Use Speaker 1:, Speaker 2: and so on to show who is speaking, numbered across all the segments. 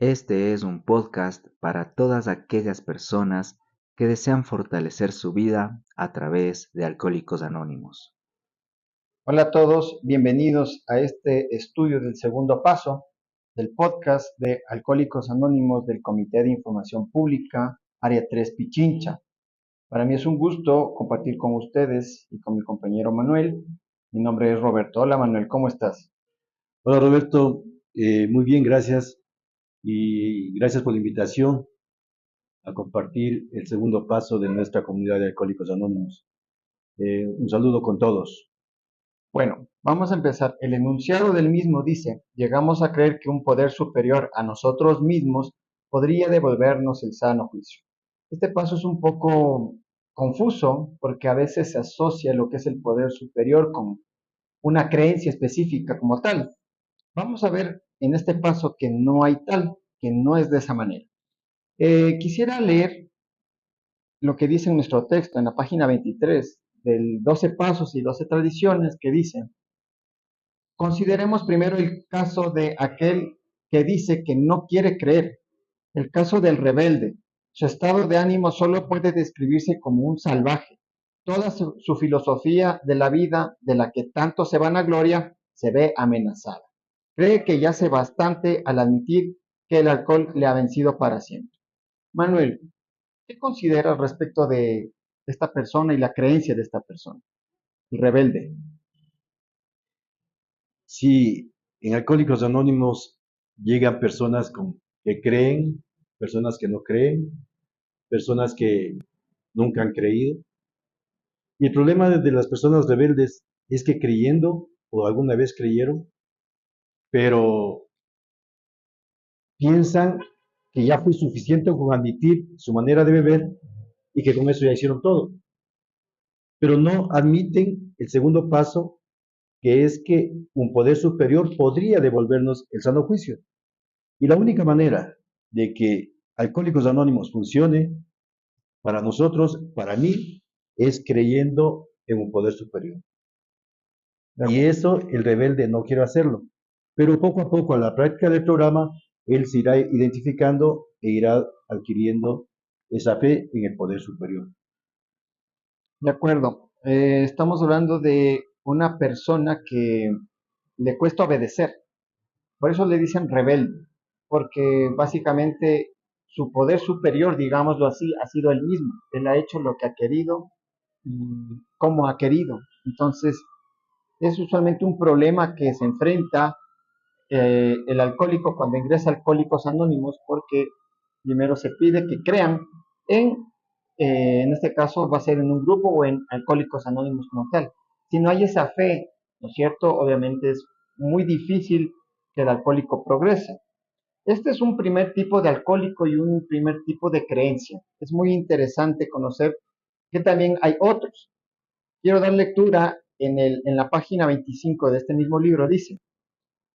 Speaker 1: Este es un podcast para todas aquellas personas que desean fortalecer su vida a través de Alcohólicos Anónimos.
Speaker 2: Hola a todos, bienvenidos a este estudio del segundo paso del podcast de Alcohólicos Anónimos del Comité de Información Pública, Área 3 Pichincha. Para mí es un gusto compartir con ustedes y con mi compañero Manuel. Mi nombre es Roberto. Hola Manuel, ¿cómo estás?
Speaker 3: Hola Roberto, muy bien, gracias y gracias por la invitación a compartir el segundo paso de nuestra comunidad de Alcohólicos Anónimos. Un saludo con todos.
Speaker 2: Bueno, vamos a empezar. El enunciado del mismo dice: llegamos a creer que un poder superior a nosotros mismos podría devolvernos el sano juicio. Este paso es un poco confuso porque a veces se asocia lo que es el poder superior con una creencia específica como tal. Vamos a ver en este paso que no hay tal, que no es de esa manera. Quisiera leer lo que dice en nuestro texto en la página 23 del 12 pasos y 12 tradiciones, que dice: consideremos primero el caso de aquel que dice que no quiere creer, el caso del rebelde. Su estado de ánimo solo puede describirse como un salvaje. Toda su filosofía de la vida, de la que tanto se vanagloria, se ve amenazada. Cree que ya hace bastante al admitir que el alcohol le ha vencido para siempre. Manuel, ¿qué consideras respecto de esta persona y la creencia de esta persona, el rebelde?
Speaker 3: Sí, en Alcohólicos Anónimos llegan personas que creen, personas que no creen, personas que nunca han creído. Y el problema de las personas rebeldes es que creyendo, o alguna vez creyeron, pero piensan que ya fue suficiente con admitir su manera de beber y que con eso ya hicieron todo. Pero no admiten el segundo paso, que es que un poder superior podría devolvernos el sano juicio. Y la única manera de que Alcohólicos Anónimos funcione para nosotros, para mí, es creyendo en un poder superior.
Speaker 2: De
Speaker 3: Y
Speaker 2: acuerdo.
Speaker 3: eso el rebelde no quiere hacerlo. Pero poco a poco, a la práctica del programa, él se irá identificando e irá adquiriendo esa fe en el poder superior.
Speaker 2: De acuerdo. Estamos hablando de una persona que le cuesta obedecer. Por eso le dicen rebelde, porque básicamente su poder superior, digámoslo así, ha sido el mismo. Él ha hecho lo que ha querido y como ha querido. Entonces, es usualmente un problema que se enfrenta el alcohólico cuando ingresa a Alcohólicos Anónimos, porque primero se pide que crean en, en este caso va a ser en un grupo o en Alcohólicos Anónimos como tal. Si no hay esa fe, ¿no es cierto? Obviamente es muy difícil que el alcohólico progrese. Este es un primer tipo de alcohólico y un primer tipo de creencia. Es muy interesante conocer que también hay otros. Quiero dar lectura en la página 25 de este mismo libro. Dice: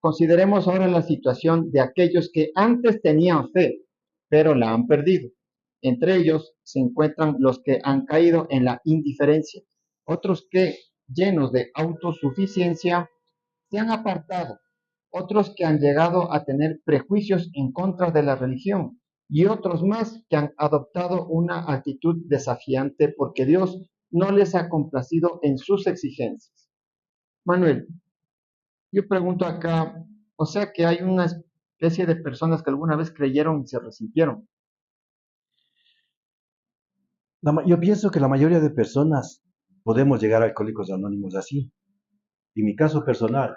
Speaker 2: consideremos ahora la situación de aquellos que antes tenían fe, pero la han perdido. Entre ellos se encuentran los que han caído en la indiferencia, otros que, llenos de autosuficiencia, se han apartado, otros que han llegado a tener prejuicios en contra de la religión y otros más que han adoptado una actitud desafiante porque Dios no les ha complacido en sus exigencias. Manuel, yo pregunto acá, o sea que hay una especie de personas que alguna vez creyeron y se resintieron.
Speaker 3: Yo pienso que la mayoría de personas podemos llegar a Alcohólicos Anónimos así. En mi caso personal,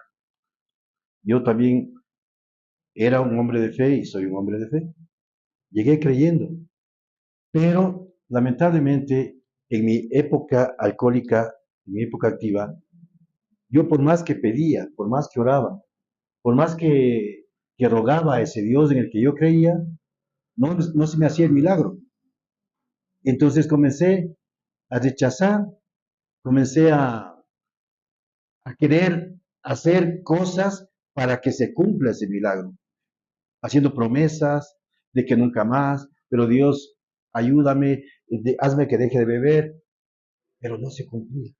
Speaker 3: yo también era un hombre de fe y soy un hombre de fe. Llegué creyendo, pero lamentablemente en mi época alcohólica, en mi época activa, yo por más que pedía, por más que oraba, por más que rogaba a ese Dios en el que yo creía, no se me hacía el milagro. Entonces comencé a rechazar, comencé a querer hacer cosas para que se cumpla ese milagro, haciendo promesas de que nunca más, pero Dios, ayúdame, hazme que deje de beber, pero no se cumplía.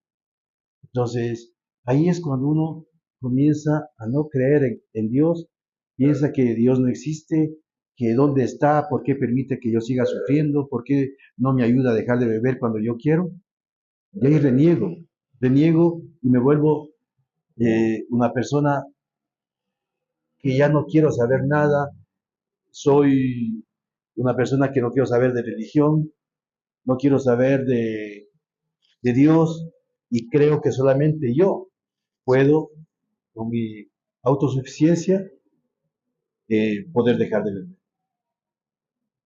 Speaker 3: Entonces, ahí es cuando uno comienza a no creer en Dios, piensa que Dios no existe, que dónde está, por qué permite que yo siga sufriendo, por qué no me ayuda a dejar de beber cuando yo quiero. Y ahí reniego y me vuelvo una persona que ya no quiero saber nada, soy una persona que no quiero saber de religión, no quiero saber de Dios y creo que solamente yo puedo, con mi autosuficiencia, poder dejar de beber.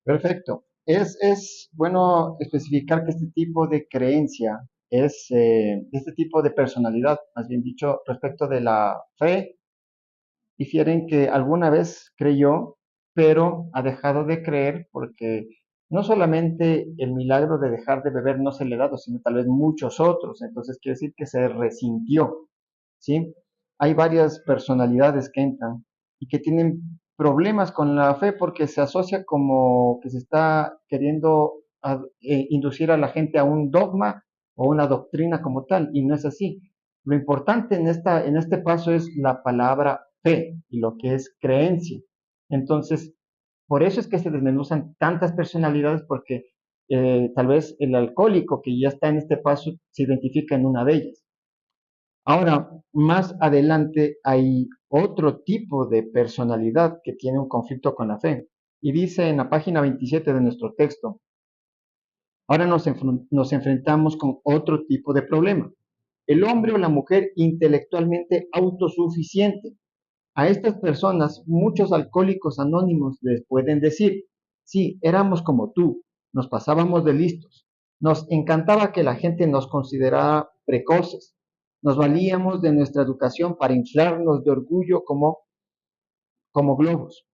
Speaker 2: Perfecto. Es bueno especificar que este tipo de creencia este tipo de personalidad, más bien dicho, respecto de la fe, difieren que alguna vez creyó, pero ha dejado de creer porque no solamente el milagro de dejar de beber no se le ha dado, sino tal vez muchos otros. Entonces quiere decir que se resintió, ¿sí? Hay varias personalidades que entran y que tienen problemas con la fe porque se asocia como que se está queriendo inducir a la gente a un dogma o una doctrina como tal, y no es así. Lo importante en este paso es la palabra fe y lo que es creencia. Entonces, por eso es que se desmenuzan tantas personalidades porque tal vez el alcohólico que ya está en este paso se identifica en una de ellas. Ahora, más adelante hay otro tipo de personalidad que tiene un conflicto con la fe. Y dice en la página 27 de nuestro texto, ahora nos enfrentamos con otro tipo de problema. El hombre o la mujer intelectualmente autosuficiente. A estas personas, muchos alcohólicos anónimos les pueden decir, sí, éramos como tú, nos pasábamos de listos, nos encantaba que la gente nos considerara precoces, nos valíamos de nuestra educación para inflarnos de orgullo como globos,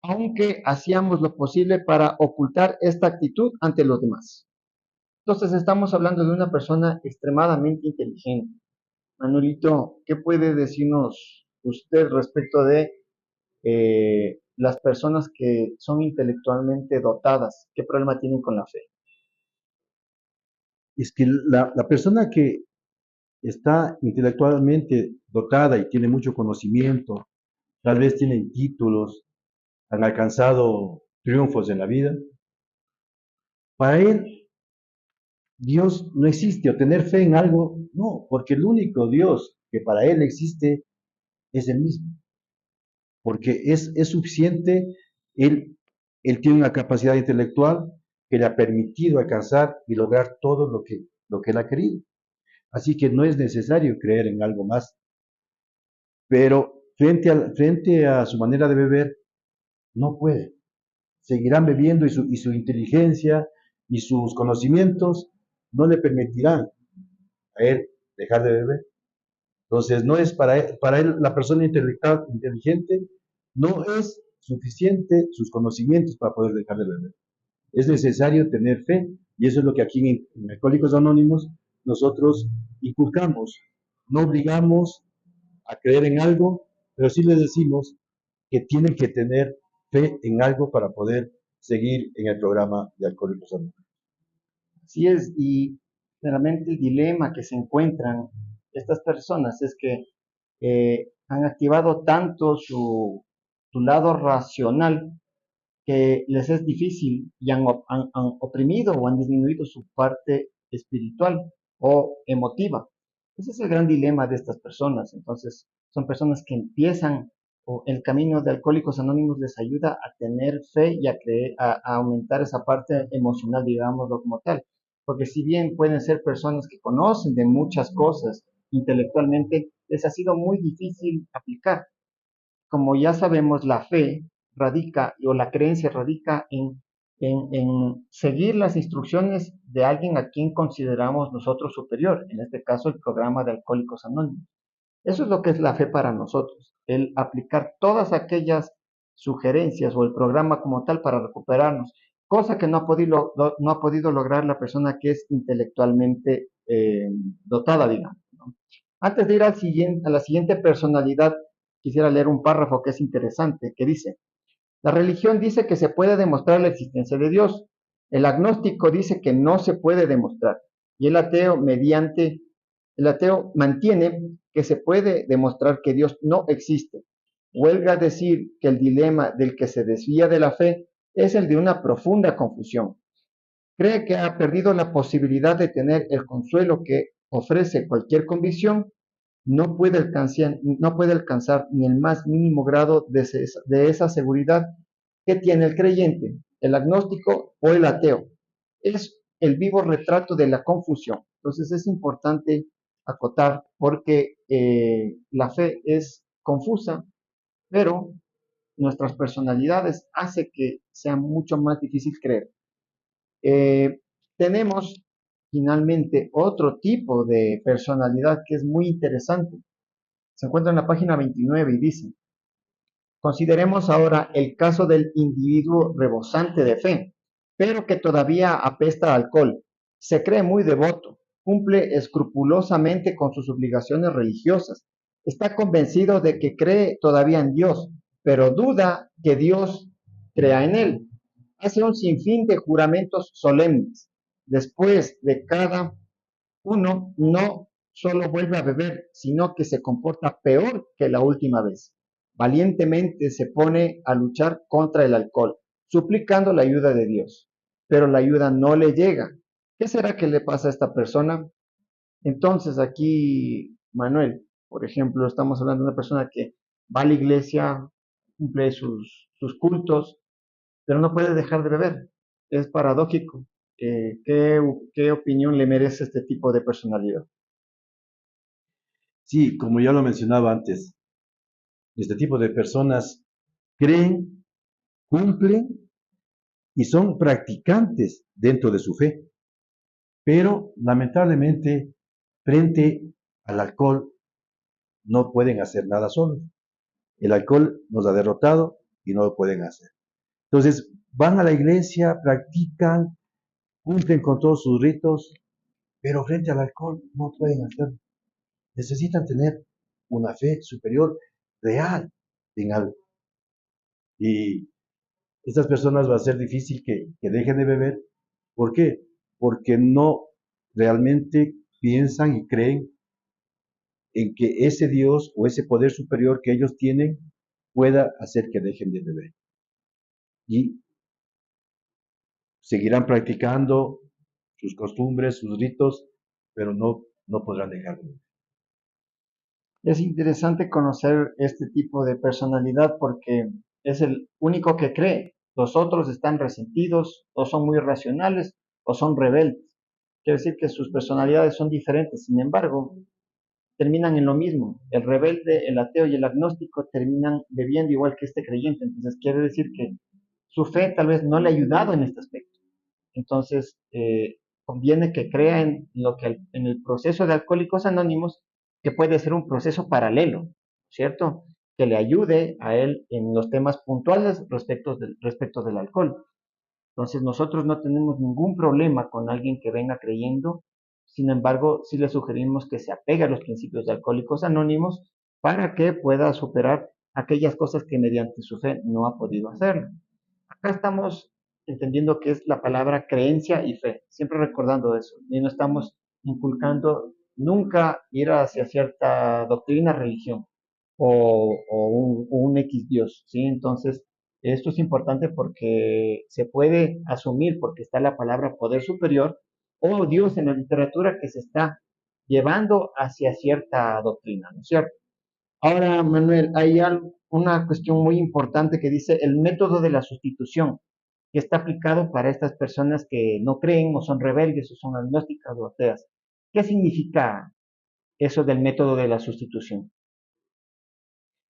Speaker 2: aunque hacíamos lo posible para ocultar esta actitud ante los demás. Entonces estamos hablando de una persona extremadamente inteligente. Manuelito, ¿qué puede decirnos usted respecto de las personas que son intelectualmente dotadas? ¿Qué problema tienen con la fe?
Speaker 3: Es que la persona que está intelectualmente dotada y tiene mucho conocimiento, tal vez tienen títulos, han alcanzado triunfos en la vida, para él Dios no existe o tener fe en algo, no, porque el único Dios que para él existe es el mismo, porque es suficiente, él, él tiene una capacidad intelectual que le ha permitido alcanzar y lograr todo lo que él ha querido. Así que no es necesario creer en algo más, pero frente a su manera de beber, no puede. Seguirán bebiendo y su inteligencia y sus conocimientos no le permitirán a él dejar de beber. Entonces, no es para él la persona intelectual, inteligente, no es suficiente sus conocimientos para poder dejar de beber. Es necesario tener fe y eso es lo que aquí en Alcohólicos Anónimos nosotros inculcamos. No obligamos a creer en algo, pero sí les decimos que tienen que tener fe en algo para poder seguir en el programa de Alcohólicos Anónimos.
Speaker 2: Así es, y realmente el dilema que se encuentran estas personas es que han activado tanto su lado racional que les es difícil y han oprimido o han disminuido su parte espiritual o emotiva. Ese es el gran dilema de estas personas. Entonces, son personas que empiezan, o el camino de Alcohólicos Anónimos les ayuda a tener fe y a aumentar esa parte emocional, digámoslo como tal. Porque si bien pueden ser personas que conocen de muchas cosas intelectualmente, les ha sido muy difícil aplicar. Como ya sabemos, la fe radica o la creencia radica en seguir las instrucciones de alguien a quien consideramos nosotros superior, en este caso el programa de Alcohólicos Anónimos. Eso es lo que es la fe para nosotros, el aplicar todas aquellas sugerencias o el programa como tal para recuperarnos, cosa que no ha podido lograr la persona que es intelectualmente dotada, digamos, ¿no? Antes de ir a la siguiente personalidad, quisiera leer un párrafo que es interesante, que dice, la religión dice que se puede demostrar la existencia de Dios, el agnóstico dice que no se puede demostrar, y el ateo mantiene que se puede demostrar que Dios no existe. Huelga decir que el dilema del que se desvía de la fe es el de una profunda confusión. Cree que ha perdido la posibilidad de tener el consuelo que ofrece cualquier convicción, no puede alcanzar ni el más mínimo grado de esa seguridad que tiene el creyente, el agnóstico o el ateo. Es el vivo retrato de la confusión. Entonces es importante acotar porque la fe es confusa, pero nuestras personalidades hace que sea mucho más difícil creer. Eh, Tenemos finalmente otro tipo de personalidad que es muy interesante. Se encuentra en la página 29 y dice: consideremos ahora el caso del individuo rebosante de fe, pero que todavía apesta a alcohol. Se cree muy devoto, cumple escrupulosamente con sus obligaciones religiosas, está convencido de que cree todavía en Dios, pero duda que Dios crea en él. Hace un sinfín de juramentos solemnes. Después de cada uno, no solo vuelve a beber, sino que se comporta peor que la última vez. Valientemente se pone a luchar contra el alcohol, suplicando la ayuda de Dios, pero la ayuda no le llega. ¿Qué será que le pasa a esta persona? Entonces aquí, Manuel, por ejemplo, estamos hablando de una persona que va a la iglesia, cumple sus cultos, pero no puede dejar de beber. Es paradójico. ¿Qué opinión le merece este tipo de personalidad?
Speaker 3: Sí, como ya lo mencionaba antes, este tipo de personas creen, cumplen y son practicantes dentro de su fe, pero lamentablemente frente al alcohol no pueden hacer nada solos. El alcohol nos ha derrotado y no lo pueden hacer. Entonces van a la iglesia, practican, cumplen con todos sus ritos, pero frente al alcohol no pueden hacerlo. Necesitan tener una fe superior, real, en algo. Y estas personas va a ser difícil que dejen de beber. ¿Por qué? Porque no realmente piensan y creen en que ese Dios o ese poder superior que ellos tienen pueda hacer que dejen de beber. Y seguirán practicando sus costumbres, sus ritos, pero no podrán dejar de beber.
Speaker 2: Es interesante conocer este tipo de personalidad porque es el único que cree. Los otros están resentidos, o son muy racionales, o son rebeldes. Quiere decir que sus personalidades son diferentes. Sin embargo, terminan en lo mismo. El rebelde, el ateo y el agnóstico terminan bebiendo igual que este creyente. Entonces quiere decir que su fe tal vez no le ha ayudado en este aspecto. Entonces, conviene que crea en el proceso de Alcohólicos Anónimos, que puede ser un proceso paralelo, ¿cierto? Que le ayude a él en los temas puntuales respecto del alcohol. Entonces, nosotros no tenemos ningún problema con alguien que venga creyendo. Sin embargo, sí le sugerimos que se apegue a los principios de Alcohólicos Anónimos para que pueda superar aquellas cosas que mediante su fe no ha podido hacer. Acá estamos entendiendo que es la palabra creencia y fe, siempre recordando eso, y no estamos inculcando nunca ir hacia cierta doctrina, religión o un X Dios, ¿sí? Entonces, esto es importante porque se puede asumir, porque está la palabra poder superior o Dios en la literatura que se está llevando hacia cierta doctrina, ¿no es cierto? Ahora, Manuel, hay una cuestión muy importante que dice el método de la sustitución, que está aplicado para estas personas que no creen o son rebeldes o son agnósticas o ateas. ¿Qué significa eso del método de la sustitución?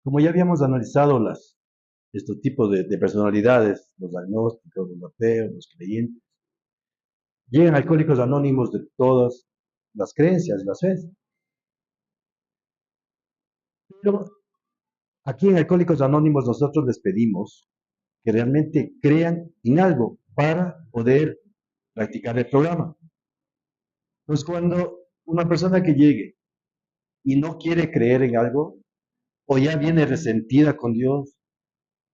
Speaker 3: Como ya habíamos analizado estos tipos de personalidades, los agnósticos, los ateos, los creyentes, llegan alcohólicos anónimos de todas las creencias, las fe. Pero aquí en Alcohólicos Anónimos nosotros les pedimos que realmente crean en algo para poder practicar el programa. Pues cuando una persona que llegue y no quiere creer en algo, o ya viene resentida con Dios,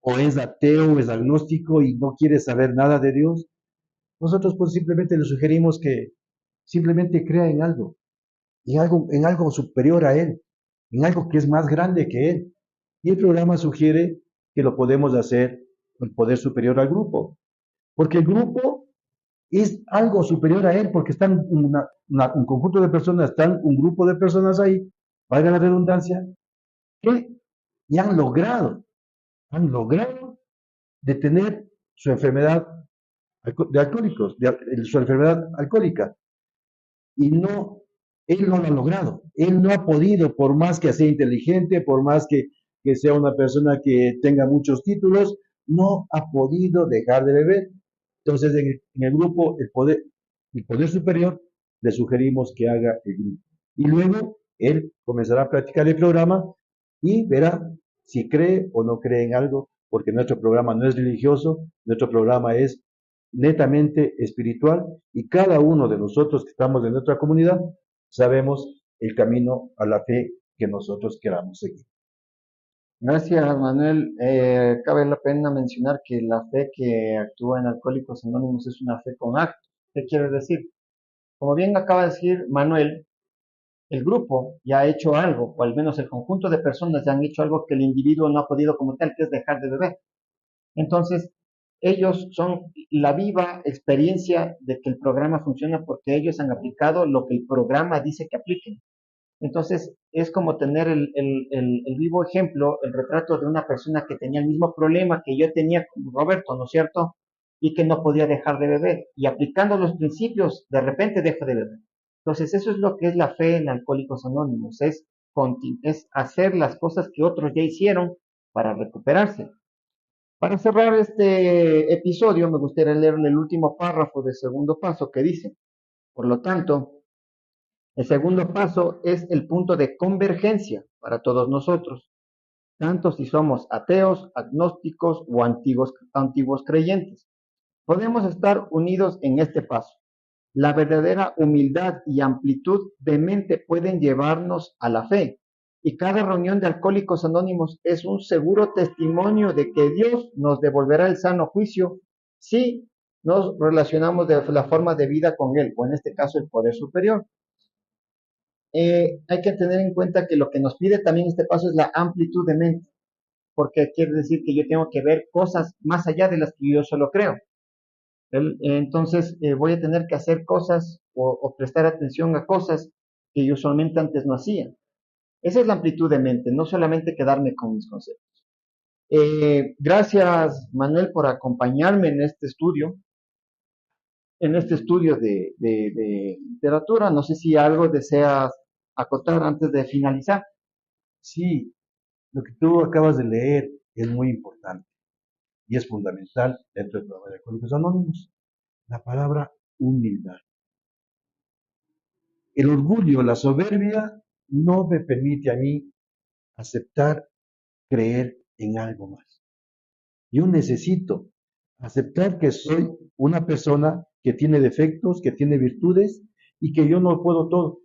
Speaker 3: o es ateo, o es agnóstico y no quiere saber nada de Dios, nosotros pues simplemente le sugerimos que simplemente crea en algo superior a él, en algo que es más grande que él. Y el programa sugiere que lo podemos hacer el poder superior al grupo, porque el grupo es algo superior a él, porque están un conjunto de personas, están un grupo de personas ahí, valga la redundancia, que ya han logrado detener su enfermedad de alcohólicos, su enfermedad alcohólica. Y no, él no lo ha logrado. Él no ha podido, por más que sea inteligente, por más que sea una persona que tenga muchos títulos, no ha podido dejar de beber. Entonces, en el grupo, el poder superior, le sugerimos que haga el grupo. Y luego él comenzará a practicar el programa y verá si cree o no cree en algo, porque nuestro programa no es religioso, nuestro programa es netamente espiritual y cada uno de nosotros que estamos en nuestra comunidad sabemos el camino a la fe que nosotros queramos seguir.
Speaker 2: Gracias, Manuel. Cabe la pena mencionar que la fe que actúa en Alcohólicos Anónimos es una fe con actos. ¿Qué quiere decir? Como bien acaba de decir Manuel, el grupo ya ha hecho algo, o al menos el conjunto de personas ya han hecho algo que el individuo no ha podido como tal, que es dejar de beber. Entonces, ellos son la viva experiencia de que el programa funciona porque ellos han aplicado lo que el programa dice que apliquen. Entonces, es como tener el vivo ejemplo, el retrato de una persona que tenía el mismo problema que yo tenía con Roberto, ¿no es cierto? Y que no podía dejar de beber. Y aplicando los principios, de repente deja de beber. Entonces, eso es lo que es la fe en Alcohólicos Anónimos, es hacer las cosas que otros ya hicieron para recuperarse. Para cerrar este episodio, me gustaría leerle el último párrafo del segundo paso que dice, por lo tanto, el segundo paso es el punto de convergencia para todos nosotros, tanto si somos ateos, agnósticos o antiguos creyentes. Podemos estar unidos en este paso. La verdadera humildad y amplitud de mente pueden llevarnos a la fe, y cada reunión de Alcohólicos Anónimos es un seguro testimonio de que Dios nos devolverá el sano juicio si nos relacionamos de la forma de vida con Él, o en este caso el poder superior. Hay que tener en cuenta que lo que nos pide también este paso es la amplitud de mente, porque quiere decir que yo tengo que ver cosas más allá de las que yo solo creo. Entonces voy a tener que hacer cosas o prestar atención a cosas que yo solamente antes no hacía. Esa es la amplitud de mente, no solamente quedarme con mis conceptos. Gracias, Manuel, por acompañarme en este estudio de literatura. No sé si algo deseas acotar antes de finalizar.
Speaker 3: Sí, lo que tú acabas de leer es muy importante y es fundamental dentro del programa de Alcohólicos Anónimos. La palabra humildad. El orgullo, la soberbia, no me permite a mí aceptar creer en algo más. Yo necesito aceptar que soy una persona que tiene defectos, que tiene virtudes y que yo no puedo todo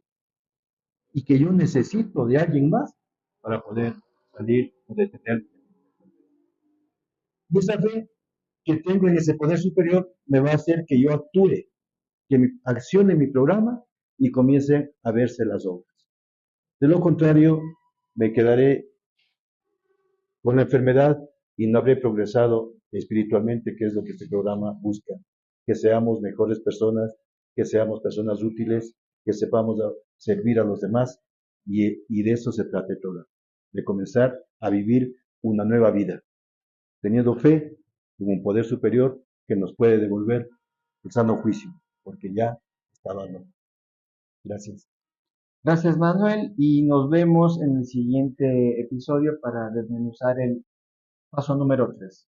Speaker 3: y que yo necesito de alguien más para poder salir o detener. Y esa fe que tengo en ese poder superior me va a hacer que yo actúe, que accione mi programa y comience a verse las obras. De lo contrario, me quedaré con la enfermedad y no habré progresado espiritualmente, que es lo que este programa busca. Que seamos mejores personas, que seamos personas útiles, que sepamos servir a los demás y de eso se trata el programa, de comenzar a vivir una nueva vida, teniendo fe en un poder superior que nos puede devolver el sano juicio, porque ya estaba no. Gracias.
Speaker 2: Gracias, Manuel, y nos vemos en el siguiente episodio para desmenuzar el paso número 3.